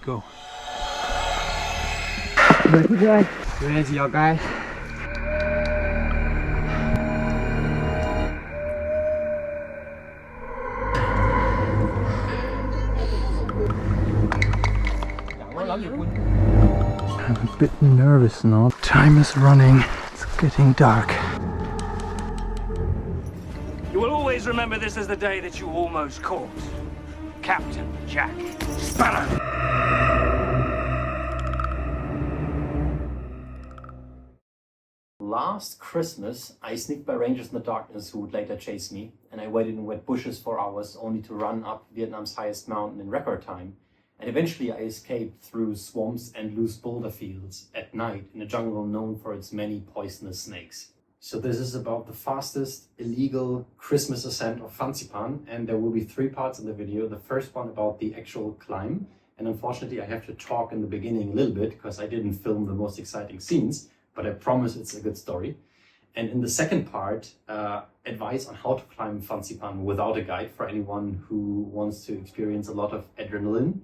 go. Ready, y'all guys? I'm a bit nervous now. Time is running. It's getting dark. You will always remember this as the day that you almost caught Captain Jack Sparrow. Last Christmas, I sneaked by rangers in the darkness who would later chase me, and I waited in wet bushes for hours only to run up Vietnam's highest mountain in record time. And eventually I escaped through swamps and loose boulder fields at night in a jungle known for its many poisonous snakes. So this is about the fastest illegal Christmas ascent of Fansipan, and there will be 3 parts in the video. The first one about the actual climb, and unfortunately I have to talk in the beginning a little bit because I didn't film the most exciting scenes, but I promise it's a good story. And in the second part, advice on how to climb Fansipan without a guide for anyone who wants to experience a lot of adrenaline.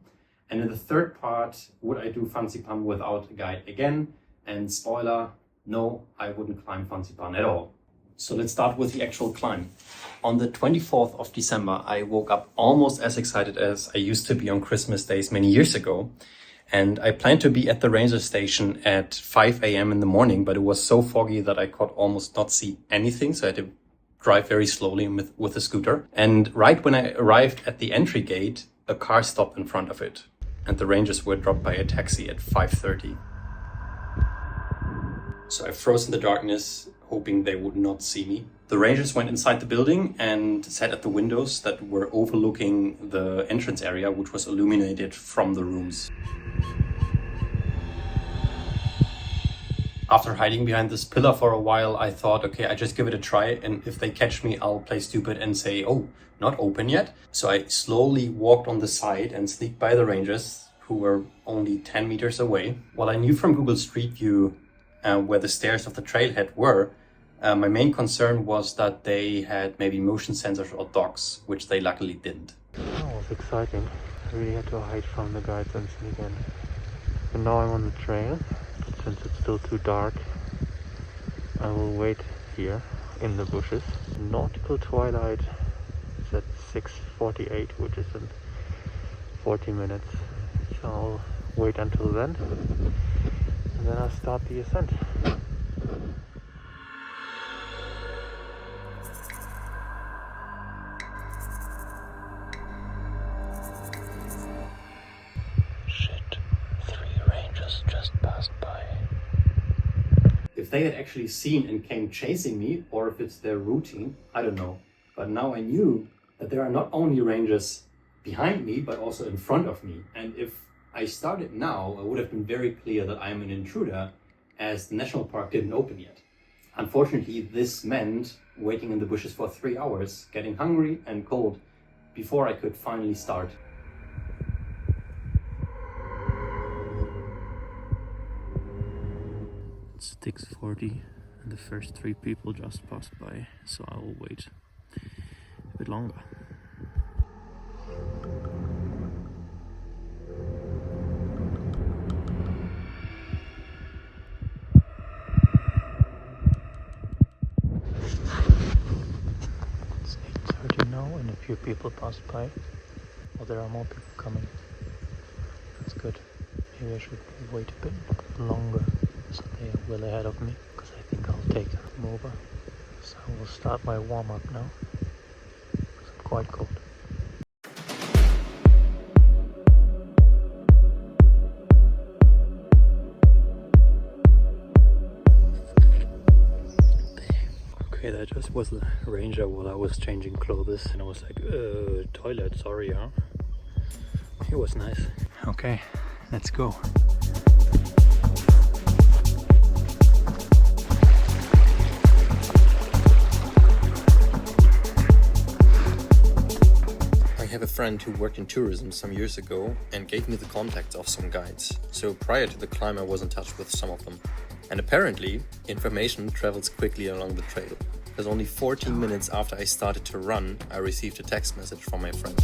And in the third part, would I do Fansipan without a guide again? And spoiler, no, I wouldn't climb Fansipan at all. So let's start with the actual climb. On the 24th of December, I woke up almost as excited as I used to be on Christmas days many years ago. And I planned to be at the ranger station at 5 a.m. in the morning, but it was so foggy that I could almost not see anything. So I had to drive very slowly with a scooter. And right when I arrived at the entry gate, a car stopped in front of it. And the rangers were dropped by a taxi at 5:30. So I froze in the darkness, hoping they would not see me. The rangers went inside the building and sat at the windows that were overlooking the entrance area, which was illuminated from the rooms. After hiding behind this pillar for a while, I thought, okay, I just give it a try, and if they catch me, I'll play stupid and say, oh, not open yet. So I slowly walked on the side and sneaked by the rangers, who were only 10 meters away. While I knew from Google Street View where the stairs of the trailhead were, my main concern was that they had maybe motion sensors or docks, which they luckily didn't. That was exciting. I really had to hide from the guides and sneak in. And now I'm on the trail. Since it's still too dark, I will wait here in the bushes. Nautical twilight is at 6:48, which is in 40 minutes. So I'll wait until then, and then I'll start the ascent. Shit, 3 rangers just passed by. If they had actually seen and came chasing me, or if it's their routine, I don't know. But now I knew that there are not only rangers behind me, but also in front of me. And if I started now, it would have been very clear that I'm an intruder, as the national park didn't open yet. Unfortunately, this meant waiting in the bushes for 3 hours, getting hungry and cold, before I could finally start. It's 6:40 and the first 3 people just passed by, so I will wait a bit longer. It's 8:30 now and a few people passed by. Well, there are more people coming. That's good. Maybe I should wait a bit longer so they are well ahead of me, because I think I'll take them over. So I will start my warm-up now, because I'm quite cold. Okay, that just was the ranger while I was changing clothes, and I was like, toilet, sorry, huh? It was nice. Okay, let's go. I have a friend who worked in tourism some years ago and gave me the contacts of some guides. So prior to the climb, I was in touch with some of them. And apparently, information travels quickly along the trail. Because only 14 minutes after I started to run, I received a text message from my friend.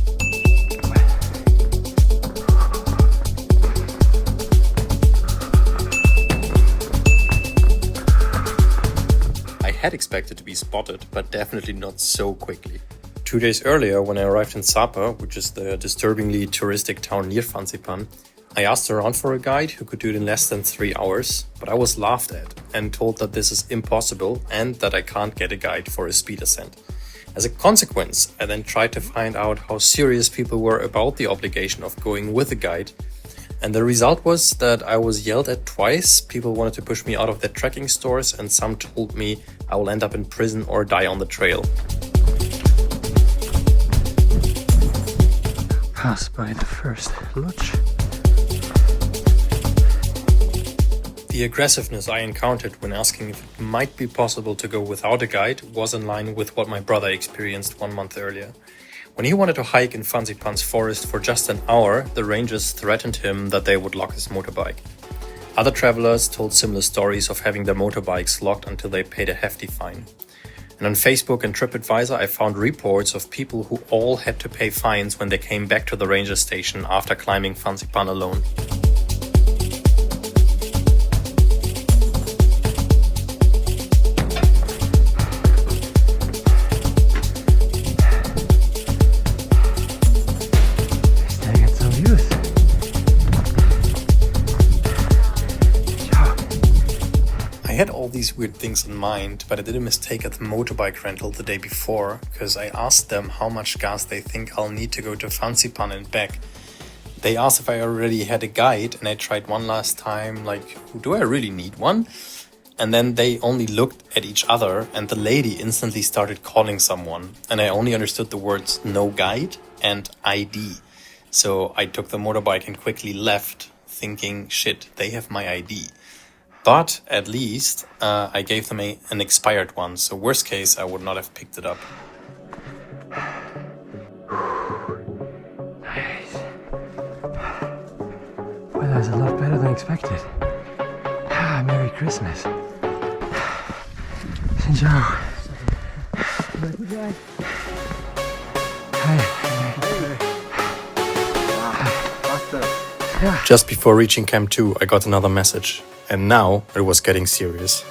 had expected to be spotted, but definitely not so quickly. 2 days earlier, when I arrived in Sapa, which is the disturbingly touristic town near Fansipan, I asked around for a guide who could do it in less than 3 hours, but I was laughed at and told that this is impossible and that I can't get a guide for a speed ascent. As a consequence, I then tried to find out how serious people were about the obligation of going with a guide, and the result was that I was yelled at twice. People wanted to push me out of their trekking stores, and some told me I will end up in prison or die on the trail. Pass by the first lodge. The aggressiveness I encountered when asking if it might be possible to go without a guide was in line with what my brother experienced 1 month earlier. When he wanted to hike in Fansipan's forest for just an hour, the rangers threatened him that they would lock his motorbike. Other travelers told similar stories of having their motorbikes locked until they paid a hefty fine. And on Facebook and TripAdvisor, I found reports of people who all had to pay fines when they came back to the ranger station after climbing Fansipan alone. I had all these weird things in mind, but I did a mistake at the motorbike rental the day before, because I asked them how much gas they think I'll need to go to Fansipan and back. They asked if I already had a guide, and I tried one last time, like, do I really need one? And then they only looked at each other, and the lady instantly started calling someone, and I only understood the words no guide and ID. So I took the motorbike and quickly left, thinking, shit, they have my ID. But at least I gave them an expired one, so worst case I would not have picked it up. Nice. Well, that was a lot better than expected. Merry Christmas. Ciao. Just before reaching Camp 2, I got another message. And now it was getting serious.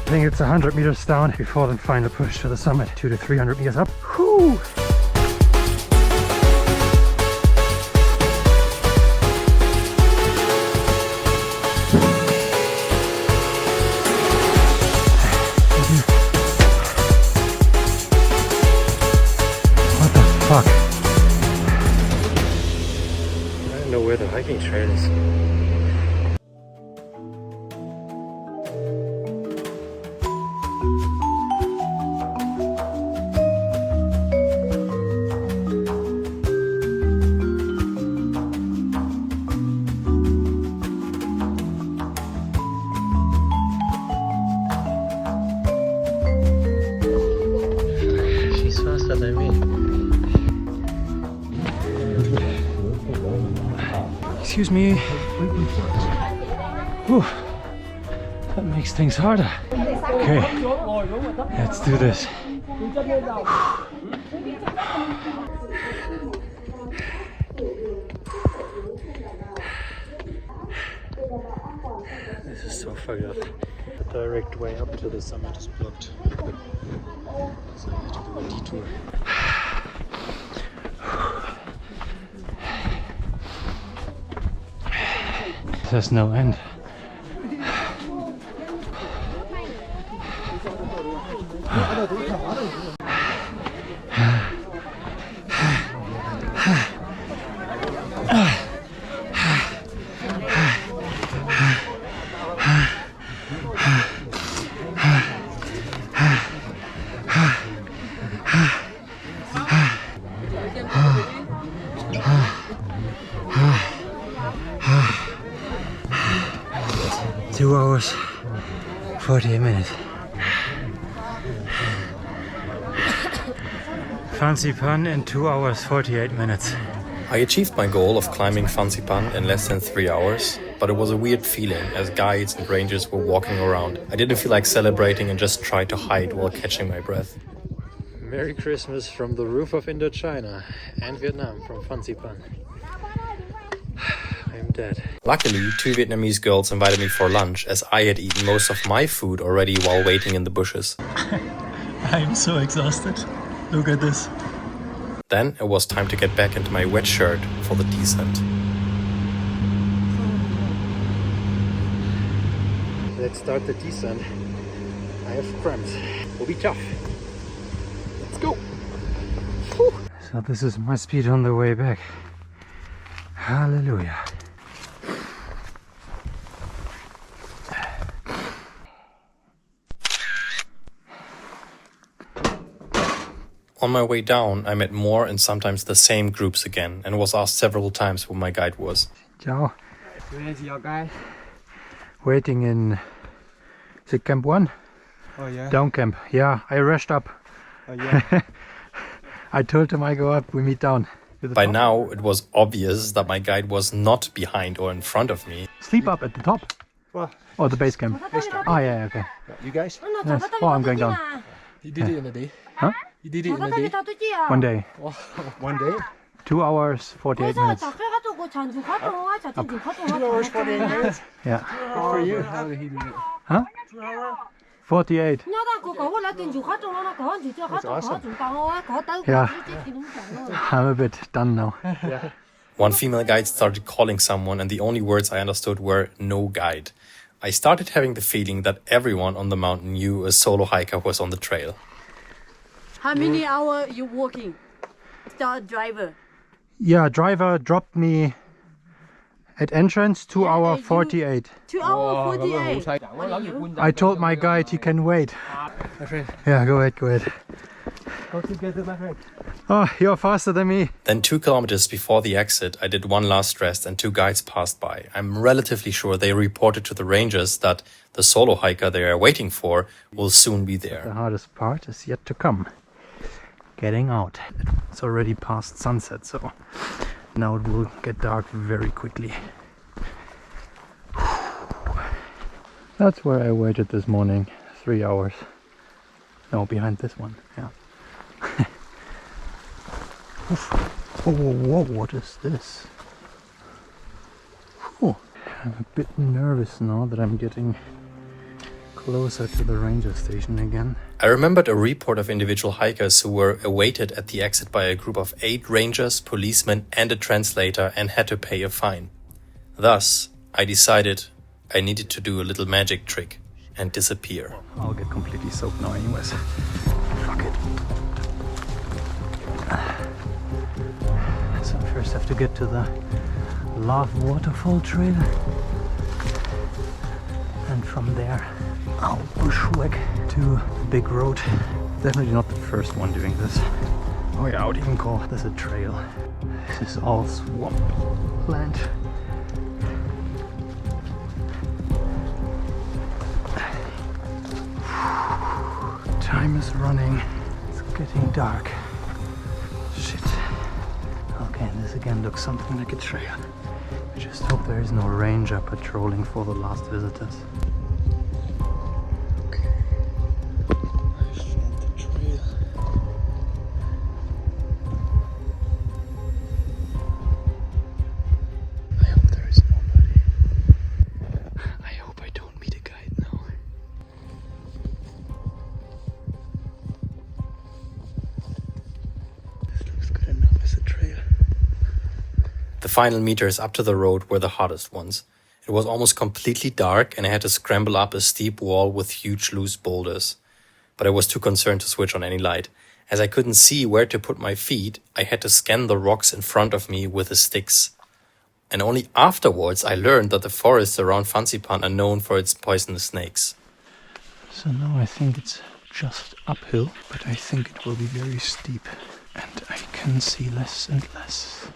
I think it's 100 meters down before the final push to the summit, 200 to 300 meters up. Whew. What the fuck? I don't know where the hiking trail is. Excuse me. Whew. That makes things harder. Okay, let's do this. This is so fucked up. The direct way up to the summit is blocked. So I have to do a detour. There's no end. Two hours, 48 minutes. Fansipan in 2 hours, 48 minutes. I achieved my goal of climbing Fansipan in less than 3 hours, but it was a weird feeling as guides and rangers were walking around. I didn't feel like celebrating and just tried to hide while catching my breath. Merry Christmas from the roof of Indochina and Vietnam from Fansipan. I'm dead. Luckily, 2 Vietnamese girls invited me for lunch as I had eaten most of my food already while waiting in the bushes. I'm so exhausted. Look at this. Then it was time to get back into my wet shirt for the descent. Let's start the descent. I have cramps. Will be tough. Let's go. Whew. So this is my speed on the way back. Hallelujah. On my way down, I met more and sometimes the same groups again and was asked several times who my guide was. Ciao. Where is your guy? Waiting in... Is it camp 1? Oh yeah. Down camp. Yeah, I rushed up. Oh yeah. I told him I go up, we meet down. By now, it was obvious that my guide was not behind or in front of me. Sleep up at the top? Well, Or the base camp? Oh yeah, okay. you guys? Yes. Oh, I'm going down. You did it in a day? Huh? You did it in a day? 1 day. One day? 2 hours, 48 minutes. 2 hours, 48 minutes? Yeah. Good for you. How did he do it? Huh? 48. That's awesome. Yeah. I'm a bit done now. One female guide started calling someone and the only words I understood were "no guide." I started having the feeling that everyone on the mountain knew a solo hiker was on the trail. How many hours you walking? Start driver. Yeah, driver dropped me at entrance 2 hour 48. 2 hours 48. What are you? I told my guide he can wait. My friend, Yeah, go ahead, go ahead. go together, my friend. Oh, you're faster than me. Then 2 kilometers before the exit, I did one last rest and 2 guides passed by. I'm relatively sure they reported to the rangers that the solo hiker they are waiting for will soon be The there. hardest part is yet to come. Getting out. It's already past sunset, so now it will get dark very quickly. That's where I waited this morning, 3 hours. No, behind this one, yeah. Whoa, whoa, whoa, what is this? Whew. I'm a bit nervous now that I'm getting closer to the ranger station again. I remembered a report of individual hikers who were awaited at the exit by a group of 8 rangers, policemen and a translator and had to pay a fine. Thus, I decided I needed to do a little magic trick and disappear. I'll get completely soaked now anyways. Fuck it. So I first have to get to the Love Waterfall Trail. And from there I'll bushwhack to the big road. Definitely not the first one doing this. Oh yeah, I would even call this a trail. This is all swamp land. Time is running. It's getting dark. Shit. Okay, this again looks something like a trail. I just hope there is no ranger patrolling for the last visitors. Okay. I found the trail. I hope there is nobody. I hope I don't meet a guide now. This looks good enough as a trail. The final meters up to the road were the hardest ones. It was almost completely dark and I had to scramble up a steep wall with huge loose boulders. But I was too concerned to switch on any light. As I couldn't see where to put my feet, I had to scan the rocks in front of me with the sticks. And only afterwards I learned that the forests around Fansipan are known for its poisonous snakes. So now I think it's just uphill, but I think it will be very steep. And I can see less and less.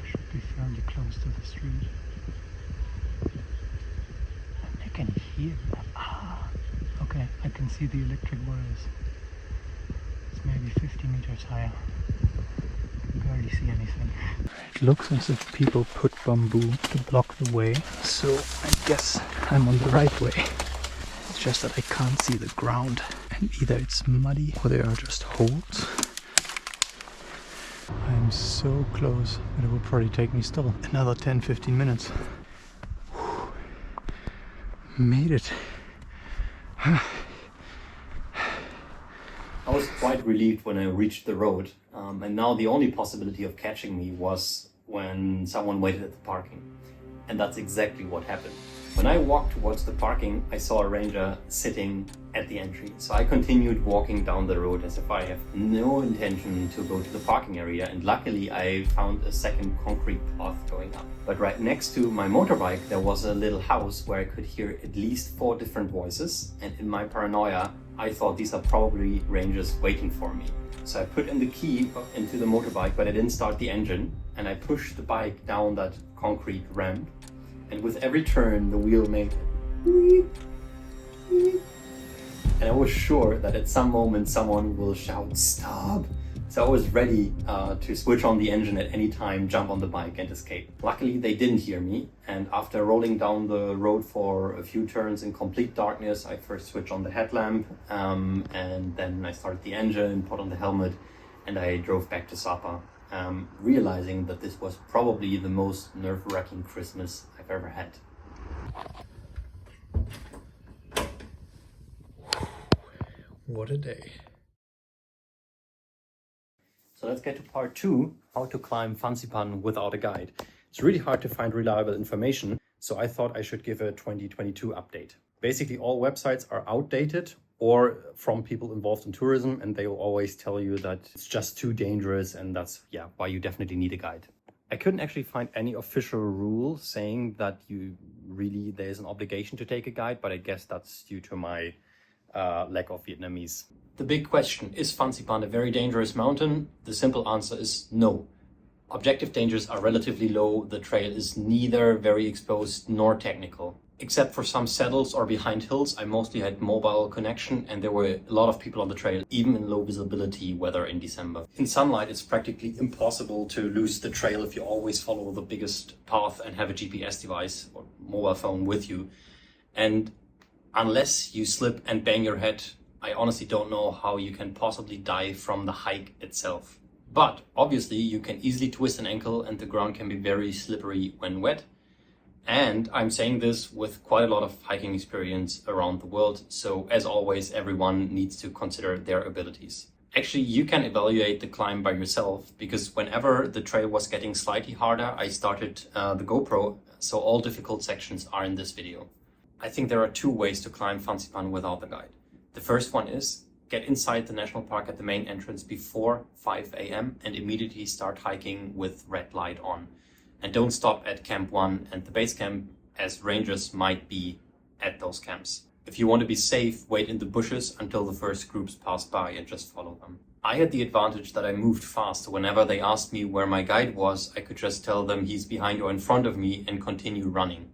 Should be fairly close to the street. And I can hear that. Ah, okay, I can see the electric wires. It's maybe 50 meters higher. You can barely see anything. It looks as if people put bamboo to block the way, so I guess I'm on the right way. It's just that I can't see the ground, and either it's muddy or there are just holes. I'm so close, but it will probably take me still another 10-15 minutes. Whew. Made it. I was quite relieved when I reached the road, and now the only possibility of catching me was when someone waited at the parking. And that's exactly what happened. When I walked towards the parking, I saw a ranger sitting at the entry. So I continued walking down the road as if I have no intention to go to the parking area, and luckily I found a second concrete path going up. But right next to my motorbike there was a little house where I could hear at least 4 different voices, and in my paranoia I thought these are probably rangers waiting for me. So I put in the key into the motorbike, but I didn't start the engine, and I pushed the bike down that concrete ramp, and with every turn the wheel made beep, beep. And I was sure that at some moment someone will shout "stop!" So I was ready to switch on the engine at any time, jump on the bike and escape. Luckily they didn't hear me, and after rolling down the road for a few turns in complete darkness, I first switched on the headlamp, and then I started the engine, put on the helmet, and I drove back to Sapa, realizing that this was probably the most nerve-wracking Christmas I've ever had. What a day. So let's get to part 2, how to climb Fansipan without a guide. It's really hard to find reliable information, so I thought I should give a 2022 update. Basically all websites are outdated or from people involved in tourism, and they will always tell you that it's just too dangerous, and that's why you definitely need a guide. I couldn't actually find any official rule saying that there's an obligation to take a guide, but I guess that's due to my lack of Vietnamese. The big question, is Fansipan a very dangerous mountain? The simple answer is no. Objective dangers are relatively low. The trail is neither very exposed nor technical. Except for some saddles or behind hills, I mostly had mobile connection, and there were a lot of people on the trail, even in low visibility weather in December. In sunlight, it's practically impossible to lose the trail if you always follow the biggest path and have a GPS device or mobile phone with you. And unless you slip and bang your head, I honestly don't know how you can possibly die from the hike itself. But obviously you can easily twist an ankle, and the ground can be very slippery when wet. And I'm saying this with quite a lot of hiking experience around the world, so as always, everyone needs to consider their abilities. Actually, you can evaluate the climb by yourself, because whenever the trail was getting slightly harder, I started the GoPro, so all difficult sections are in this video. I think there are 2 ways to climb Fansipan without the guide. The first one is get inside the national park at the main entrance before 5 a.m. and immediately start hiking with red light on. And don't stop at Camp 1 and the base camp, as rangers might be at those camps. If you want to be safe, wait in the bushes until the first groups pass by and just follow them. I had the advantage that I moved fast, so whenever they asked me where my guide was, I could just tell them he's behind or in front of me and continue running.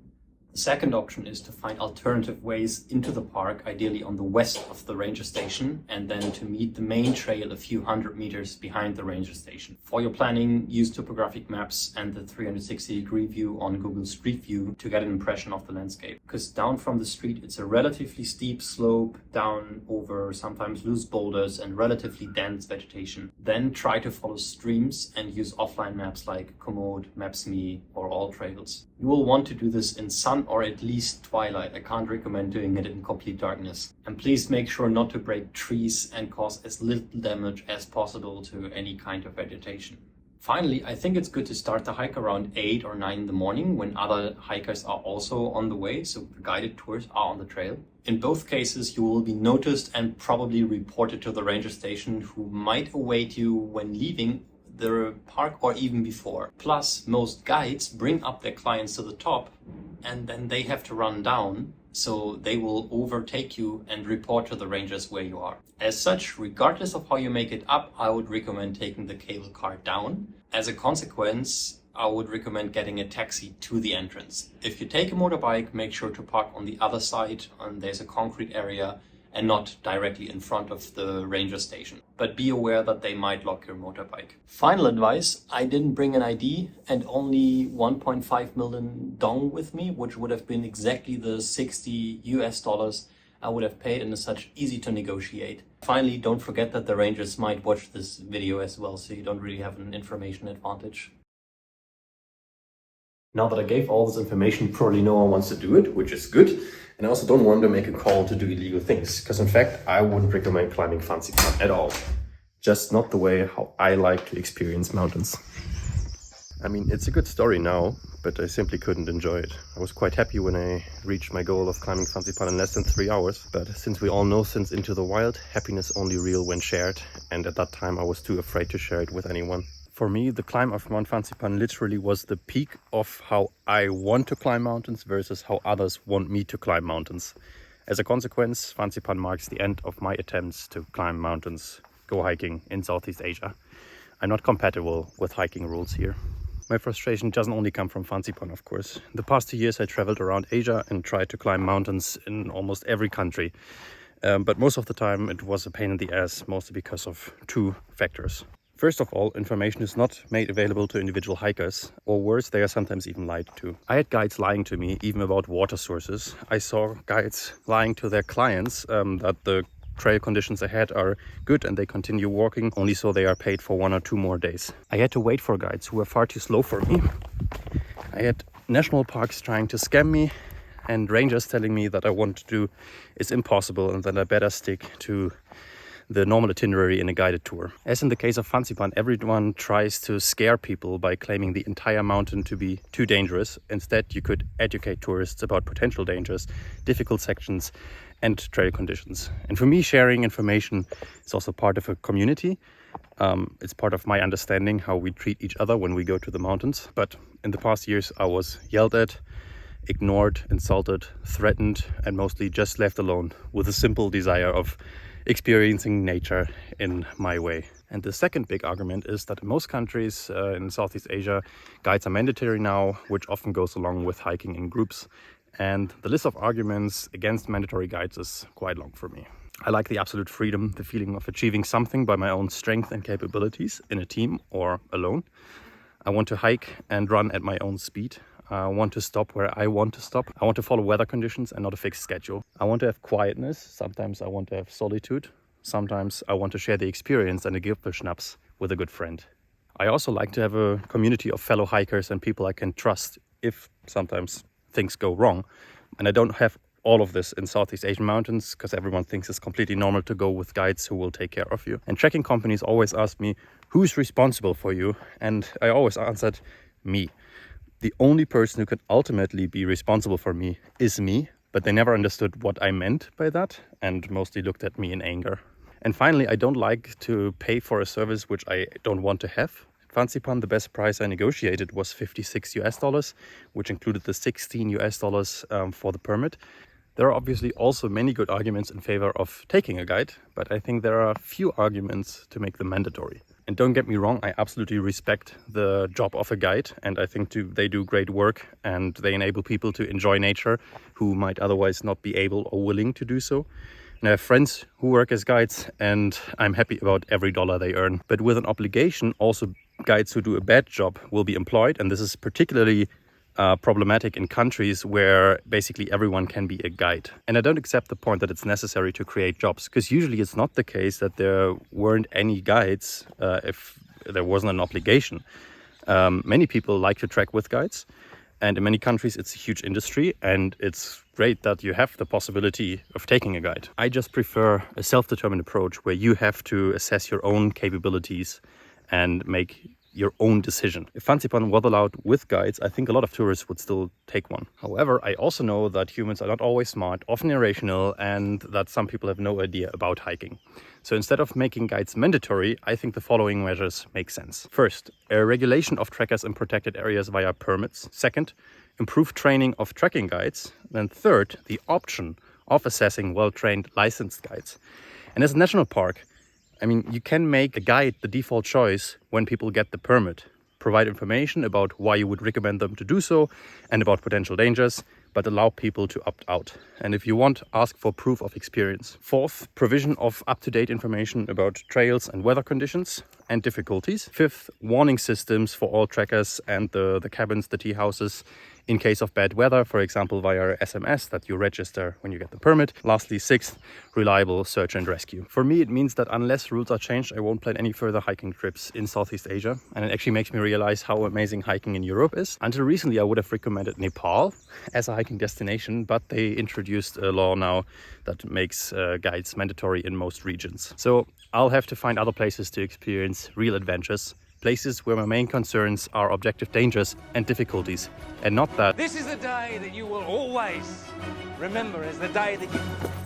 The second option is to find alternative ways into the park, ideally on the west of the ranger station, and then to meet the main trail a few hundred meters behind the ranger station. For your planning, use topographic maps and the 360-degree view on Google Street View to get an impression of the landscape. Because down from the street, it's a relatively steep slope down over sometimes loose boulders and relatively dense vegetation. Then try to follow streams and use offline maps like Komoot, Maps.me, or AllTrails. You will want to do this in sun or at least twilight. I can't recommend doing it in complete darkness. And please make sure not to break trees and cause as little damage as possible to any kind of vegetation. Finally, I think it's good to start the hike around 8 or 9 in the morning when other hikers are also on the way, so the guided tours are on the trail. In both cases, you will be noticed and probably reported to the ranger station, who might await you when leaving the park or even before. Plus, most guides bring up their clients to the top and then they have to run down, so they will overtake you and report to the rangers where you are. As such, regardless of how you make it up, I would recommend taking the cable car down. As a consequence, I would recommend getting a taxi to the entrance. If you take a motorbike, make sure to park on the other side, and there's a concrete area, and not directly in front of the ranger station. But be aware that they might lock your motorbike. Final advice, I didn't bring an ID and only 1.5 million dong with me, which would have been exactly the $60 I would have paid, and is such easy to negotiate. Finally, don't forget that the rangers might watch this video as well, so you don't really have an information advantage. Now that I gave all this information, probably no one wants to do it, which is good. And I also don't want to make a call to do illegal things, because in fact, I wouldn't recommend climbing Fansipan at all. Just not the way how I like to experience mountains. I mean, it's a good story now, but I simply couldn't enjoy it. I was quite happy when I reached my goal of climbing Fansipan in less than 3 hours. But since we all know since Into the Wild, happiness only real when shared. And at that time, I was too afraid to share it with anyone. For me, the climb of Mount Fansipan literally was the peak of how I want to climb mountains versus how others want me to climb mountains. As a consequence, Fansipan marks the end of my attempts to climb mountains, go hiking in Southeast Asia. I'm not compatible with hiking rules here. My frustration doesn't only come from Fansipan, of course. The past 2 years I traveled around Asia and tried to climb mountains in almost every country. But most of the time it was a pain in the ass, mostly because of 2 factors. First of all, information is not made available to individual hikers, or worse, they are sometimes even lied to. I had guides lying to me even about water sources. I saw guides lying to their clients that the trail conditions ahead are good and they continue walking only so they are paid for 1 or 2 more days. I had to wait for guides who were far too slow for me. I had national parks trying to scam me and rangers telling me that I want to do is impossible and that I better stick to the normal itinerary in a guided tour. As in the case of Fansipan, everyone tries to scare people by claiming the entire mountain to be too dangerous. Instead, you could educate tourists about potential dangers, difficult sections, and trail conditions. And for me, sharing information is also part of a community. It's part of my understanding how we treat each other when we go to the mountains. But in the past years, I was yelled at, ignored, insulted, threatened, and mostly just left alone with a simple desire of experiencing nature in my way. And the second big argument is that in most countries in Southeast Asia, guides are mandatory now, which often goes along with hiking in groups. And the list of arguments against mandatory guides is quite long for me. I like the absolute freedom, the feeling of achieving something by my own strength and capabilities in a team or alone. I want to hike and run at my own speed. I want to stop where I want to stop. I want to follow weather conditions and not a fixed schedule. I want to have quietness. Sometimes I want to have solitude. Sometimes I want to share the experience and a Gipfelschnaps with a good friend. I also like to have a community of fellow hikers and people I can trust if sometimes things go wrong. And I don't have all of this in Southeast Asian mountains because everyone thinks it's completely normal to go with guides who will take care of you. And trekking companies always ask me, who's responsible for you? And I always answered, me. The only person who could ultimately be responsible for me is me, but they never understood what I meant by that and mostly looked at me in anger. And finally, I don't like to pay for a service which I don't want to have. At Fansipan, the best price I negotiated was $56, which included the $16 for the permit. There are obviously also many good arguments in favor of taking a guide, but I think there are few arguments to make them mandatory. And don't get me wrong, I absolutely respect the job of a guide, and I think they do great work and they enable people to enjoy nature who might otherwise not be able or willing to do so. And I have friends who work as guides and I'm happy about every dollar they earn. But with an obligation, also guides who do a bad job will be employed, and this is particularly problematic in countries where basically everyone can be a guide. And I don't accept the point that it's necessary to create jobs, because usually it's not the case that there weren't any guides if there wasn't an obligation. Many people like to trek with guides, and in many countries it's a huge industry, and it's great that you have the possibility of taking a guide. I just prefer a self-determined approach where you have to assess your own capabilities and make your own decision. If Fansipan was allowed with guides, I think a lot of tourists would still take one. However, I also know that humans are not always smart, often irrational, and that some people have no idea about hiking. So instead of making guides mandatory, I think the following measures make sense. First, a regulation of trekkers in protected areas via permits. Second, improved training of trekking guides. Then third, the option of assessing well-trained licensed guides. And as a national park, I mean, you can make a guide the default choice when people get the permit. Provide information about why you would recommend them to do so and about potential dangers, but allow people to opt out. And if you want, ask for proof of experience. Fourth, provision of up-to-date information about trails and weather conditions and difficulties. Fifth, warning systems for all trekkers and the cabins, the tea houses, in case of bad weather, for example via SMS that you register when you get the permit. Lastly, sixth, reliable search and rescue. For me, it means that unless rules are changed, I won't plan any further hiking trips in Southeast Asia. And it actually makes me realize how amazing hiking in Europe is. Until recently, I would have recommended Nepal as a hiking destination, but they introduced a law now that makes guides mandatory in most regions. So I'll have to find other places to experience real adventures. Places where my main concerns are objective dangers and difficulties, and not that. This is the day that you will always remember as the day that you...